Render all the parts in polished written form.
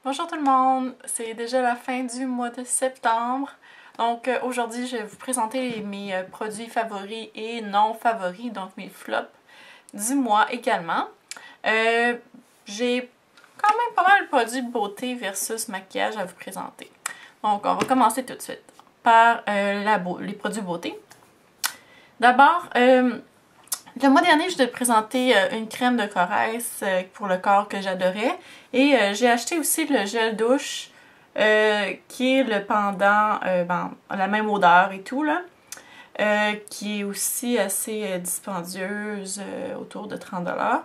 Bonjour tout le monde, c'est déjà la fin du mois de septembre. Donc aujourd'hui je vais vous présenter mes produits favoris et non favoris, donc mes flops du mois également. J'ai quand même pas mal de produits beauté versus maquillage à vous présenter. Donc on va commencer tout de suite par les produits beauté. D'abord, le mois dernier, je t'ai présenté une crème de Corrèze pour le corps que j'adorais. Et j'ai acheté aussi le gel douche qui est le pendant, la même odeur et tout, là. Qui est aussi assez dispendieuse, autour de 30$.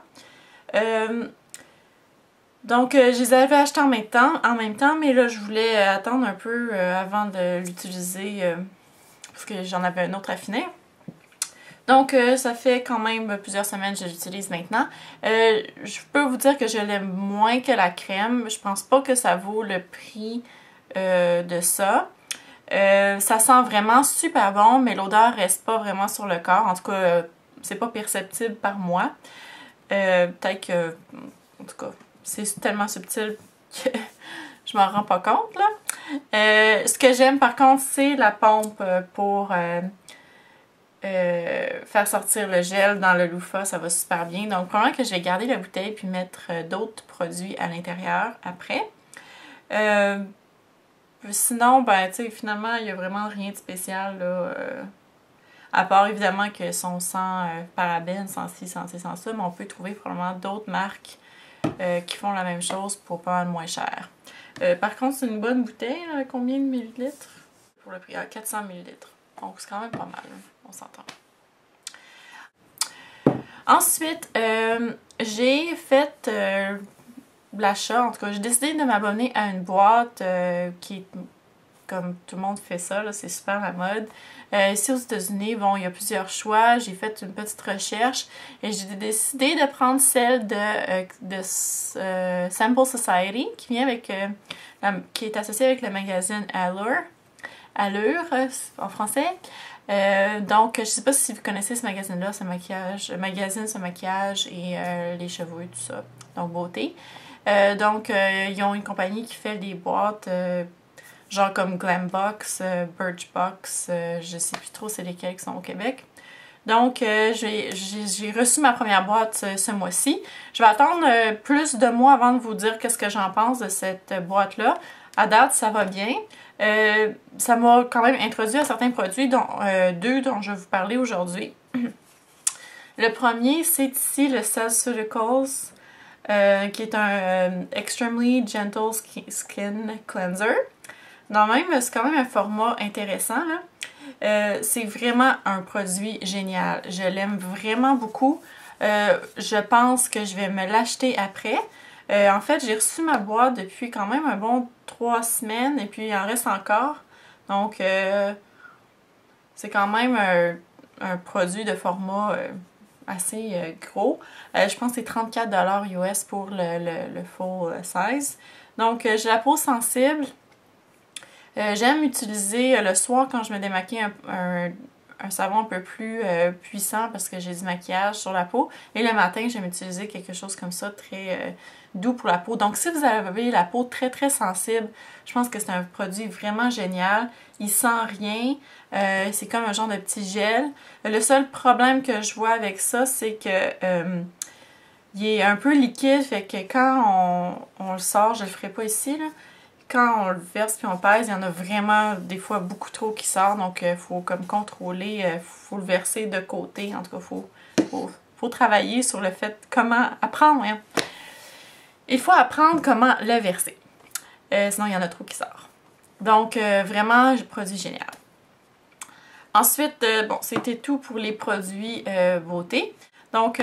Donc, je les avais achetés en même temps, mais là, je voulais attendre un peu avant de l'utiliser parce que j'en avais un autre à finir. Donc, ça fait quand même plusieurs semaines que je l'utilise maintenant. Je peux vous dire que je l'aime moins que la crème. Je pense pas que ça vaut le prix de ça. Ça sent vraiment super bon, mais l'odeur reste pas vraiment sur le corps. En tout cas, c'est pas perceptible par moi. Peut-être que, en tout cas, c'est tellement subtil que je m'en rends pas compte, là. Ce que j'aime par contre, c'est la pompe pour faire sortir le gel dans le loofah, ça va super bien. Donc, probablement que je vais garder la bouteille puis mettre d'autres produits à l'intérieur après. Sinon, ben, tu sais, finalement, il n'y a vraiment rien de spécial, là. À part, évidemment, que sont sans parabènes, sans ci, sans ci, sans ça, mais on peut trouver probablement d'autres marques qui font la même chose pour pas mal moins cher. Par contre, c'est une bonne bouteille, là, combien de millilitres? Pour le prix, 400 millilitres. Donc, c'est quand même pas mal, on s'entend. Ensuite, j'ai fait l'achat, en tout cas, j'ai décidé de m'abonner à une boîte qui est, comme tout le monde fait ça, c'est super la mode. Ici aux États-Unis, bon, il y a plusieurs choix. J'ai fait une petite recherche et j'ai décidé de prendre celle de Sample Society qui vient avec, qui est associée avec le magazine Allure en français. Donc, je sais pas si vous connaissez ce magazine-là, ce magazine ce maquillage et les cheveux, tout ça. Donc, beauté. Donc, ils ont une compagnie qui fait des boîtes genre comme Glambox, Birchbox, je sais plus trop c'est lesquels qui sont au Québec. Donc, j'ai reçu ma première boîte ce mois-ci. Je vais attendre plus de mois avant de vous dire qu'est-ce que j'en pense de cette boîte-là. À date, ça va bien. Ça m'a quand même introduit à certains produits, dont deux dont je vais vous parler aujourd'hui. Le premier, c'est ici le SalsCeuticals, qui est un Extremely Gentle Skin Cleanser. Non, même, c'est quand même un format intéressant, là. C'est vraiment un produit génial. Je l'aime vraiment beaucoup. Je pense que je vais me l'acheter après. En fait, j'ai reçu ma boîte depuis quand même un bon 3 semaines et puis il en reste encore. Donc, c'est quand même un produit de format assez gros. Je pense que c'est 34$ US pour le full size. Donc, j'ai la peau sensible. J'aime utiliser le soir quand je me démaquille un savon un peu plus puissant parce que j'ai du maquillage sur la peau. Et le matin, j'aime utiliser quelque chose comme ça, très doux pour la peau. Donc si vous avez la peau très très sensible, je pense que c'est un produit vraiment génial. Il sent rien. C'est comme un genre de petit gel. Le seul problème que je vois avec ça, c'est que il est un peu liquide, fait que quand on le sort, je le ferai pas ici, là. Quand on le verse puis on pèse, il y en a vraiment des fois beaucoup trop qui sort. Donc, il faut comme contrôler, faut le verser de côté. En tout cas, faut travailler sur le fait comment apprendre. Hein. Il faut apprendre comment le verser. Sinon, il y en a trop qui sort. Donc, vraiment, produit génial. Ensuite, bon, c'était tout pour les produits beauté. Donc,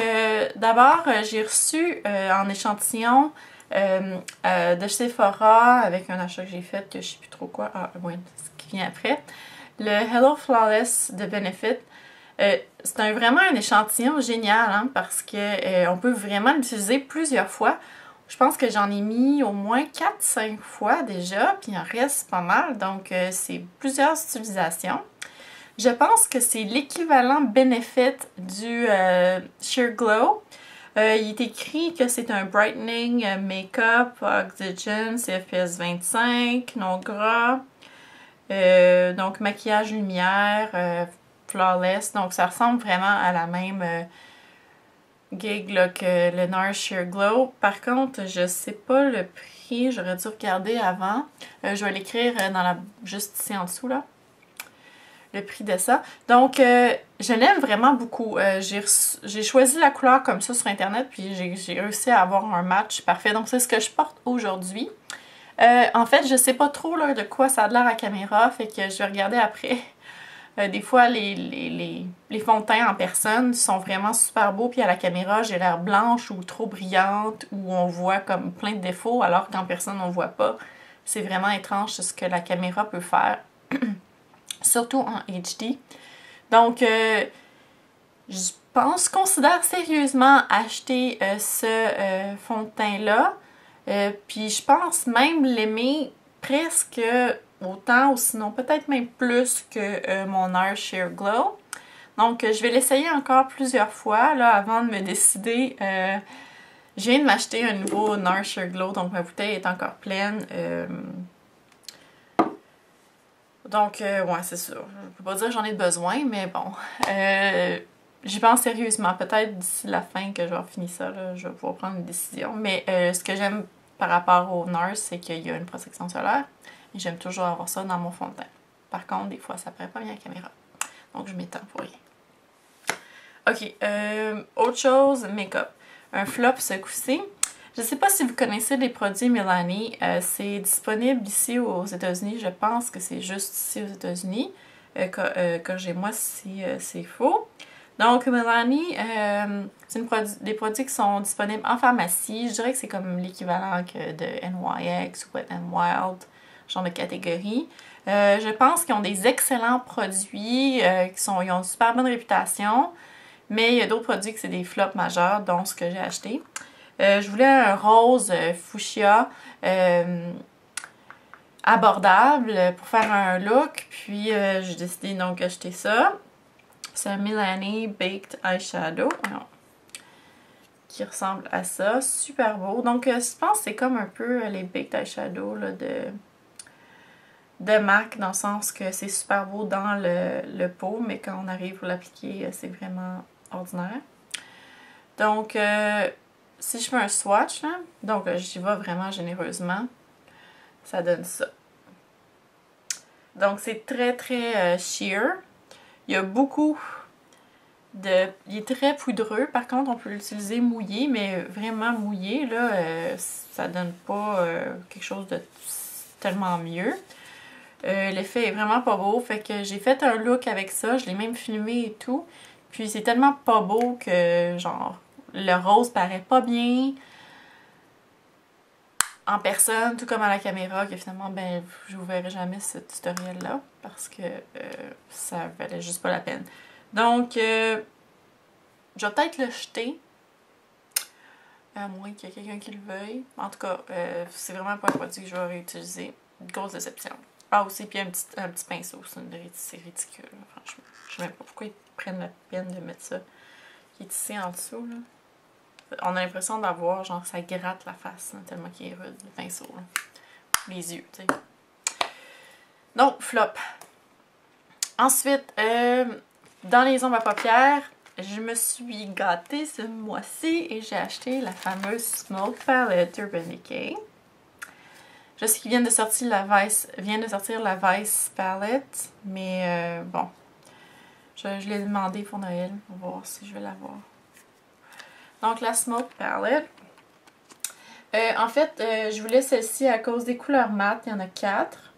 d'abord, j'ai reçu en échantillon de Sephora avec un achat que j'ai fait que je sais plus trop quoi. Ah oui, ce qui vient après. Le Hello Flawless de Benefit. C'est vraiment un échantillon génial hein, parce que on peut vraiment l'utiliser plusieurs fois. Je pense que j'en ai mis au moins 4-5 fois déjà, puis il en reste pas mal, donc c'est plusieurs utilisations. Je pense que c'est l'équivalent Benefit du Sheer Glow. Il est écrit que c'est un brightening make-up, oxygen, CFPS 25, non gras. Donc maquillage lumière, flawless. Donc ça ressemble vraiment à la même gig là, que le NARS Sheer Glow. Par contre, je sais pas le prix. J'aurais dû regarder avant. Je vais l'écrire juste ici en dessous là. Le prix de ça. Donc, je l'aime vraiment beaucoup. J'ai choisi la couleur comme ça sur Internet, puis j'ai réussi à avoir un match parfait. Donc, c'est ce que je porte aujourd'hui. En fait, je sais pas trop là, de quoi ça a l'air à caméra, fait que je vais regarder après. Des fois, les fonds de teint en personne sont vraiment super beaux, puis à la caméra, j'ai l'air blanche ou trop brillante, ou on voit comme plein de défauts, alors qu'en personne, on voit pas. C'est vraiment étrange ce que la caméra peut faire. Surtout en HD. Donc, je considère sérieusement acheter ce fond de teint-là. Puis je pense même l'aimer presque autant, ou sinon peut-être même plus que mon NARS Sheer Glow. Donc, je vais l'essayer encore plusieurs fois là, avant de me décider. Je viens de m'acheter un nouveau NARS Sheer Glow, donc ma bouteille est encore pleine. Donc, ouais, c'est sûr. Je peux pas dire que j'en ai besoin, mais bon. J'y pense sérieusement. Peut-être d'ici la fin que je vais finir ça, là, je vais pouvoir prendre une décision. Mais ce que j'aime par rapport au NARS, c'est qu'il y a une protection solaire. Et j'aime toujours avoir ça dans mon fond de teint. Par contre, des fois, ça paraît pas bien à la caméra. Donc, je m'étends pour rien. Ok, autre chose, make-up. Un flop ce coup-ci. Je ne sais pas si vous connaissez les produits Milani. C'est disponible ici aux États-Unis. Je pense que c'est juste ici aux États-Unis. Corrigez-moi si c'est faux. Donc, Milani, c'est des produits qui sont disponibles en pharmacie. Je dirais que c'est comme l'équivalent de NYX ou Wet n Wild, genre de catégorie. Je pense qu'ils ont des excellents produits, ils ont une super bonne réputation. Mais il y a d'autres produits que c'est des flops majeurs, dont ce que j'ai acheté. Je voulais un rose fuchsia abordable pour faire un look. Puis j'ai décidé donc d'acheter ça. C'est un Milani Baked Eyeshadow qui ressemble à ça. Super beau. Donc je pense que c'est comme un peu les Baked Eyeshadow là, de MAC, dans le sens que c'est super beau dans le pot, mais quand on arrive pour l'appliquer, c'est vraiment ordinaire. Donc, si je fais un swatch, là, donc j'y vais vraiment généreusement, ça donne ça. Donc, c'est très très sheer. Il y a beaucoup de... Il est très poudreux. Par contre, on peut l'utiliser mouillé, mais vraiment mouillé, là, ça donne pas quelque chose de tellement mieux. L'effet est vraiment pas beau, fait que j'ai fait un look avec ça, je l'ai même filmé et tout. Puis c'est tellement pas beau que, genre, le rose paraît pas bien en personne, tout comme à la caméra, que finalement, ben, je vous verrai jamais ce tutoriel-là, parce que ça valait juste pas la peine. Donc, je vais peut-être le jeter, à moins qu'il y ait quelqu'un qui le veuille. En tout cas, c'est vraiment pas un produit que je vais réutiliser. Grosse déception. Ah, aussi, puis un petit pinceau, c'est ridicule, là, franchement. Je sais même pas pourquoi ils prennent la peine de mettre ça qui est ici en dessous, là. On a l'impression d'avoir, genre, ça gratte la face, là, tellement qu'il est rude, le pinceau, là. Les yeux, tu sais. Donc, flop. Ensuite, dans les ombres à paupières, je me suis gâtée ce mois-ci et j'ai acheté la fameuse Smoke Palette Urban Decay. Je sais qu'ils viennent de sortir la Vice Palette, mais bon, je l'ai demandé pour Noël, on va voir si je vais l'avoir. Donc la Smoke Palette. En fait, je voulais celle-ci à cause des couleurs mates, il y en a 4.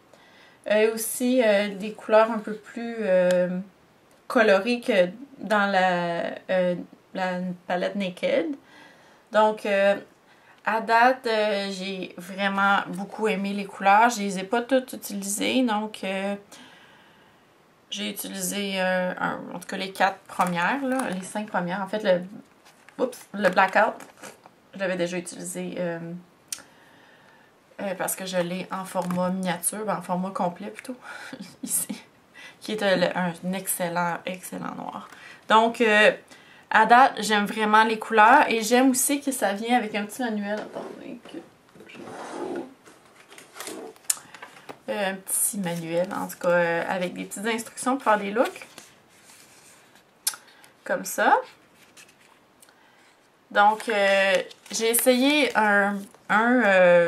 Aussi des couleurs un peu plus colorées que dans la palette Naked. Donc, à date, j'ai vraiment beaucoup aimé les couleurs. Je les ai pas toutes utilisées, donc j'ai utilisé en tout cas les 4 premières, là, les 5 premières. En fait, le Blackout, je l'avais déjà utilisé parce que je l'ai en format miniature, en format complet plutôt, ici, qui est un excellent noir. Donc, À date, j'aime vraiment les couleurs et j'aime aussi que ça vient avec un petit manuel. Attendez que je trouve. Un petit manuel, en tout cas, avec des petites instructions pour faire des looks. Comme ça. Donc, j'ai essayé un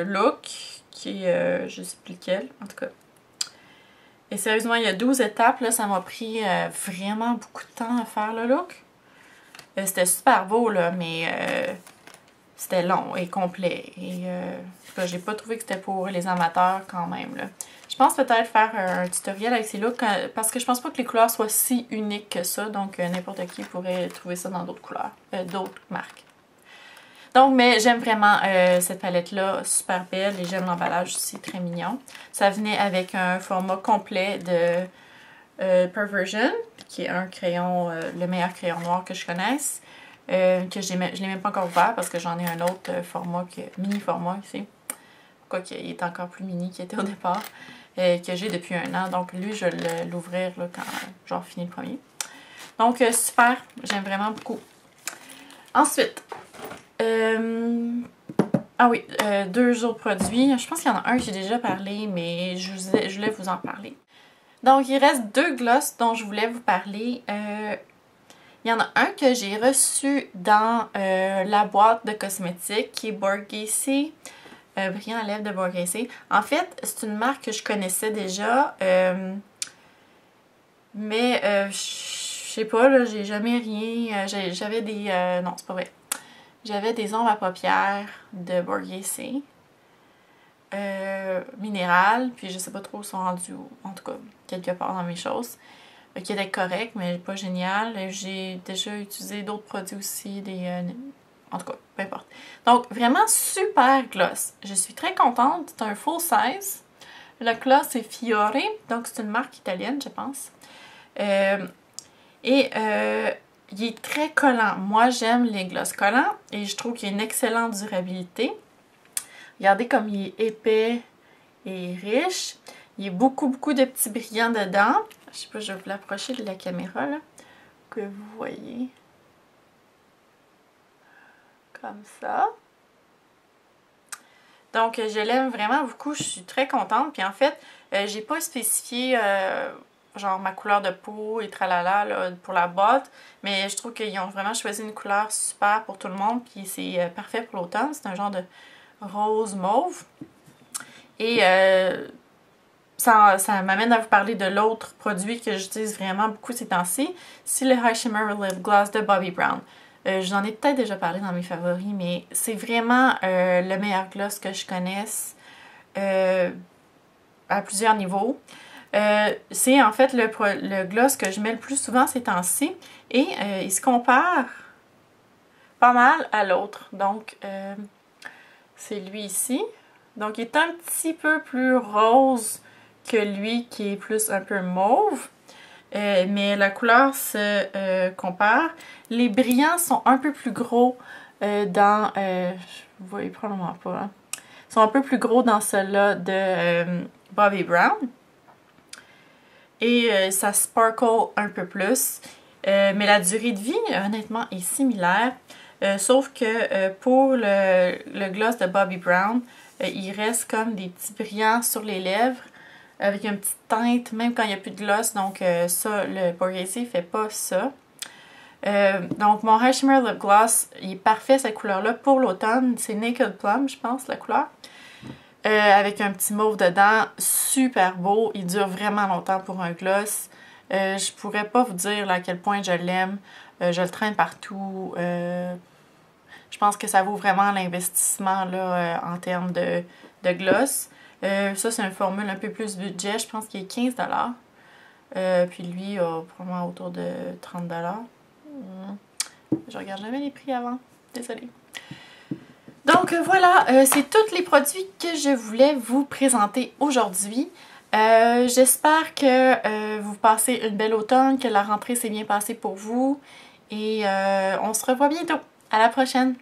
look qui est, je sais plus lequel, en tout cas. Et sérieusement, il y a 12 étapes, là, ça m'a pris vraiment beaucoup de temps à faire le look. C'était super beau, là, mais c'était long et complet. Et en tout cas, j'ai pas trouvé que c'était pour les amateurs quand même, là. Je pense peut-être faire un tutoriel avec ces looks, parce que je pense pas que les couleurs soient si uniques que ça, donc n'importe qui pourrait trouver ça dans d'autres couleurs, d'autres marques. Donc, mais j'aime vraiment cette palette-là, super belle, et j'aime l'emballage aussi, très mignon. Ça venait avec un format complet de Perversion, qui est un crayon, le meilleur crayon noir que je connaisse, que je l'ai même pas encore ouvert parce que j'en ai un autre format, mini format ici. Quoique, il est encore plus mini qu'il était au départ, que j'ai depuis 1 an. Donc, lui, je vais l'ouvrir quand j'aurai fini le premier. Donc, super, j'aime vraiment beaucoup. Ensuite, ah oui, 2 autres produits. Je pense qu'il y en a un que j'ai déjà parlé, mais je voulais vous en parler. Donc, il reste 2 glosses dont je voulais vous parler. Il y en a un que j'ai reçu dans la boîte de cosmétiques qui est Borghese. Brillant à lèvres de Borghese. En fait, c'est une marque que je connaissais déjà. Mais je sais pas, là, j'ai jamais rien. J'avais des. Non, c'est pas vrai. J'avais des ombres à paupières de Borghese. Minérales. Puis je sais pas trop où sont rendus, en tout cas, quelque part dans mes choses. Qui étaient corrects, mais pas génial. J'ai déjà utilisé d'autres produits aussi, en tout cas, peu importe. Donc, vraiment super gloss. Je suis très contente. C'est un full size. Le gloss c'est Fiore, donc c'est une marque italienne, je pense. Il est très collant. Moi, j'aime les gloss collants et je trouve qu'il y a une excellente durabilité. Regardez comme il est épais et riche. Il y a beaucoup de petits brillants dedans. Je sais pas, je vais vous l'approcher de la caméra, là, que vous voyez. Comme ça. Donc, je l'aime vraiment beaucoup. Je suis très contente. Puis en fait, j'ai pas spécifié genre ma couleur de peau et tralala là, pour la boîte. Mais je trouve qu'ils ont vraiment choisi une couleur super pour tout le monde. Puis c'est parfait pour l'automne. C'est un genre de rose mauve. Et ça m'amène à vous parler de l'autre produit que j'utilise vraiment beaucoup ces temps-ci. C'est le High Shimmer Lip Gloss de Bobbi Brown. J'en ai peut-être déjà parlé dans mes favoris, mais c'est vraiment le meilleur gloss que je connaisse à plusieurs niveaux. C'est en fait le gloss que je mets le plus souvent ces temps-ci et il se compare pas mal à l'autre. Donc, c'est lui ici. Donc, il est un petit peu plus rose que lui qui est plus un peu mauve. Mais la couleur se compare. Les brillants sont un peu plus gros dans... vous voyez probablement pas. Hein? Ils sont un peu plus gros dans ceux-là de Bobbi Brown. Et ça sparkle un peu plus. Mais la durée de vie, honnêtement, est similaire. Sauf que pour le gloss de Bobbi Brown, il reste comme des petits brillants sur les lèvres. Avec une petite teinte, même quand il n'y a plus de gloss. Donc ça, le Borghese fait pas ça. Donc mon High Shimmer Lip Gloss, il est parfait cette couleur-là pour l'automne. C'est Naked Plum, je pense, la couleur. Avec un petit mauve dedans, super beau. Il dure vraiment longtemps pour un gloss. Je pourrais pas vous dire à quel point je l'aime. Je le traîne partout. Je pense que ça vaut vraiment l'investissement là en termes de gloss. Ça, c'est une formule un peu plus budget. Je pense qu'il est 15 $. Puis lui, probablement autour de 30 $. Je regarde jamais les prix avant. Désolée. Donc voilà, c'est tous les produits que je voulais vous présenter aujourd'hui. J'espère que vous passez une belle automne, que la rentrée s'est bien passée pour vous. Et on se revoit bientôt. À la prochaine!